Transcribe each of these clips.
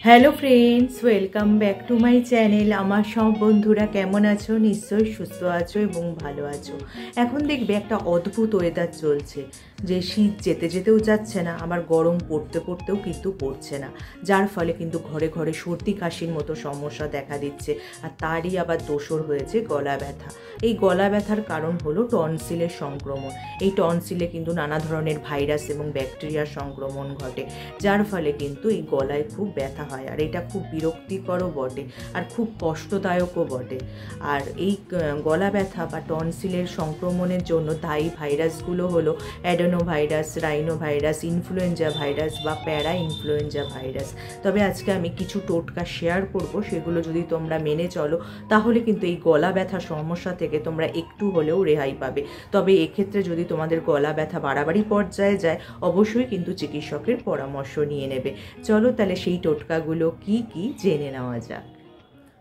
Hello friends, welcome back to my channel. আমার সব বন্ধুরা কেমন আছো? নিশ্চয়ই সুস্থ আছো এবং ভালো আছো। এখন দেখবে একটা অদ্ভুত ওয়েদার চলছে, যে শীত যেতে যেতেও যাচ্ছে না, আবার গরম পড়তে পড়তেও কিন্তু পড়ছে না, যার ফলে কিন্তু ঘরে ঘরে সর্দি কাশির মতো সমস্যা দেখা দিচ্ছে। আর তারই আবার দোসর হয়েছে গলা ব্যথা। এই গলা ব্যথার কারণ হলো টনসিলের সংক্রমণ। এই টনসিলে কিন্তু নানা ধরনের ভাইরাস এবং ব্যাকটেরিয়ার সংক্রমণ ঘটে, যার ফলে কিন্তু এই গলায় খুব ব্যথা হয়। আর এটা খুব বিরক্তিকরও বটে, আর খুব কষ্টদায়কও বটে। আর এই গলা ব্যথা বা টনসিলের সংক্রমণের জন্য দায়ী ভাইরাসগুলো হলো অ্যাডেনোভাইরাস, রাইনোভাইরাস, ইনফ্লুয়েঞ্জা ভাইরাস বা প্যারা ইনফ্লুয়েঞ্জা ভাইরাস। তবে আজকে আমি কিছু টোটকা শেয়ার করব, সেগুলো যদি তোমরা মেনে চলো তাহলে কিন্তু এই গলা ব্যথার সমস্যা থেকে তোমরা একটু হলেও রেহাই পাবে। তবে এক্ষেত্রে যদি তোমাদের গলা ব্যথা বাড়াবাড়ি পর্যায়ে যায়, অবশ্যই কিন্তু চিকিৎসকের পরামর্শ নিয়ে নেবে। চলো তাহলে সেই টোটকাগুলো কি কি জেনে নেওয়া যাক।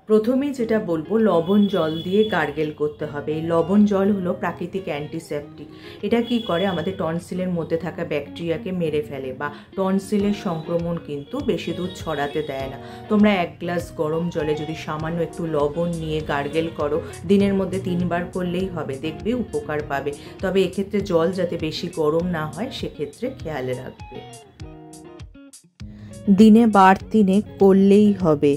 প্রথমেই যেটা বলবো, লবণ জল দিয়ে গার্গেল করতে হবে। এই লবণ জল হলো প্রাকৃতিক অ্যান্টিসেপটিক। এটা কি করে, আমাদের টনসিলের মধ্যে থাকা ব্যাকটেরিয়াকে মেরে ফেলে, বা টনসিলের সংক্রমণ কিন্তু বেশি দূর ছড়াতে দেয় না। তোমরা 1 গ্লাস গরম জলে যদি সামান্য একটু লবণ নিয়ে গার্গেল করো, দিনের মধ্যে 3 বার করলেই হবে, দেখবে উপকার পাবে। তবে এক্ষেত্রে জল যাতে বেশি গরম না হয় সেক্ষেত্রে খেয়াল রাখবে। দিনে 3 বার করলেই হবে।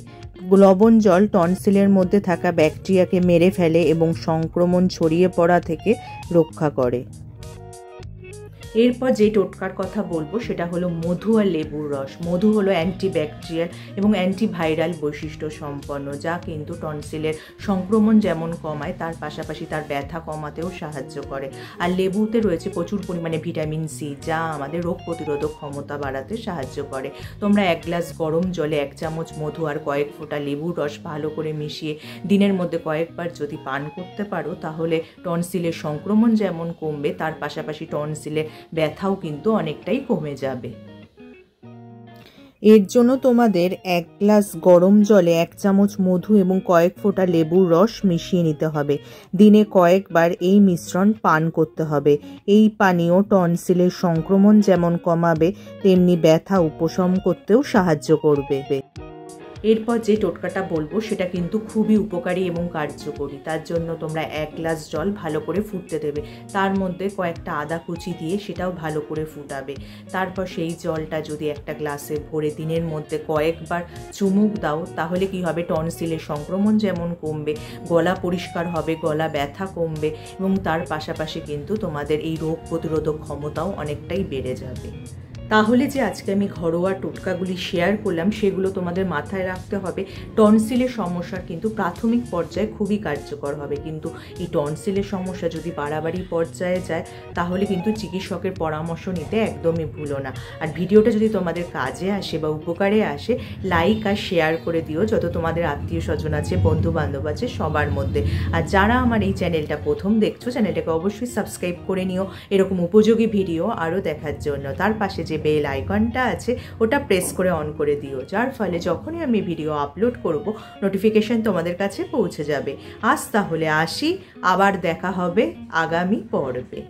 লবণ জল টনসিলের মধ্যে থাকা ব্যাকটেরিয়াকে মেরে ফেলে এবং সংক্রমণ ছড়িয়ে পড়া থেকে রক্ষা করে। এরপর যে টোটকার কথা বলবো সেটা হলো মধু আর লেবুর রস। মধু হলো অ্যান্টিব্যাকটেরিয়াল এবং অ্যান্টিভাইরাল বৈশিষ্ট্য সম্পন্ন, যা কিন্তু টনসিলের সংক্রমণ যেমন কমায়, তার পাশাপাশি তার ব্যথা কমাতেও সাহায্য করে। আর লেবুতে রয়েছে প্রচুর পরিমাণে ভিটামিন সি, যা আমাদের রোগ প্রতিরোধক ক্ষমতা বাড়াতে সাহায্য করে। তোমরা 1 গ্লাস গরম জলে 1 চামচ মধু আর কয়েক ফোঁটা লেবুর রস ভালো করে মিশিয়ে দিনের মধ্যে কয়েকবার যদি পান করতে পারো, তাহলে টনসিলের সংক্রমণ যেমন কমবে, তার পাশাপাশি টনসিলের ব্যথাও কিন্তু অনেকটাই কমে যাবে। এর জন্য তোমাদের 1 গ্লাস গরম জলে 1 চামচ মধু এবং কয়েক ফোঁটা লেবুর রস মিশিয়ে নিতে হবে। দিনে কয়েকবার এই মিশ্রণ পান করতে হবে। এই পানীয় টনসিলের সংক্রমণ যেমন কমাবে, তেমনি ব্যথা উপশম করতেও সাহায্য করবে। এরপর যে টোটকাটা বলবো সেটা কিন্তু খুবই উপকারী এবং কার্যকরী। তার জন্য তোমরা 1 গ্লাস জল ভালো করে ফুটতে দেবে, তার মধ্যে কয়েকটা আদা কুচি দিয়ে সেটাও ভালো করে ফুটাবে। তারপর সেই জলটা যদি একটা গ্লাসে ভরে দিনের মধ্যে কয়েকবার চুমুক দাও, তাহলে কি হবে, টনসিলের সংক্রমণ যেমন কমবে, গলা পরিষ্কার হবে, গলা ব্যথা কমবে এবং তার পাশাপাশি কিন্তু তোমাদের এই রোগ প্রতিরোধক ক্ষমতাও অনেকটাই বেড়ে যাবে। তাহলে যে আজকে আমি ঘরোয়া টোটকাগুলি শেয়ার করলাম, সেগুলো তোমাদের মাথায় রাখতে হবে। টনসিলের সমস্যার কিন্তু প্রাথমিক পর্যায়ে খুবই কার্যকর হবে, কিন্তু এই টনসিলের সমস্যা যদি বাড়াবাড়ি পর্যায়ে যায়, তাহলে কিন্তু চিকিৎসকের পরামর্শ নিতে একদমই ভুলো না। আর ভিডিওটা যদি তোমাদের কাজে আসে বা উপকারে আসে, লাইক আর শেয়ার করে দিও, যত তোমাদের আত্মীয় স্বজন আছে, বন্ধু বান্ধব আছে, সবার মধ্যে। আর যারা আমার এই চ্যানেলটা প্রথম দেখছো, চ্যানেলটাকে অবশ্যই সাবস্ক্রাইব করে নিও এরকম উপযোগী ভিডিও আরও দেখার জন্য। তার পাশে যে বেল আইকনটা আছে ওটা প্রেস করে অন করে দিও, যার ফলে যখনই আমি ভিডিও আপলোড করব, নোটিফিকেশন তোমাদের কাছে পৌঁছে যাবে। আজ তাহলে আসি, আবার দেখা হবে আগামী পর্বে।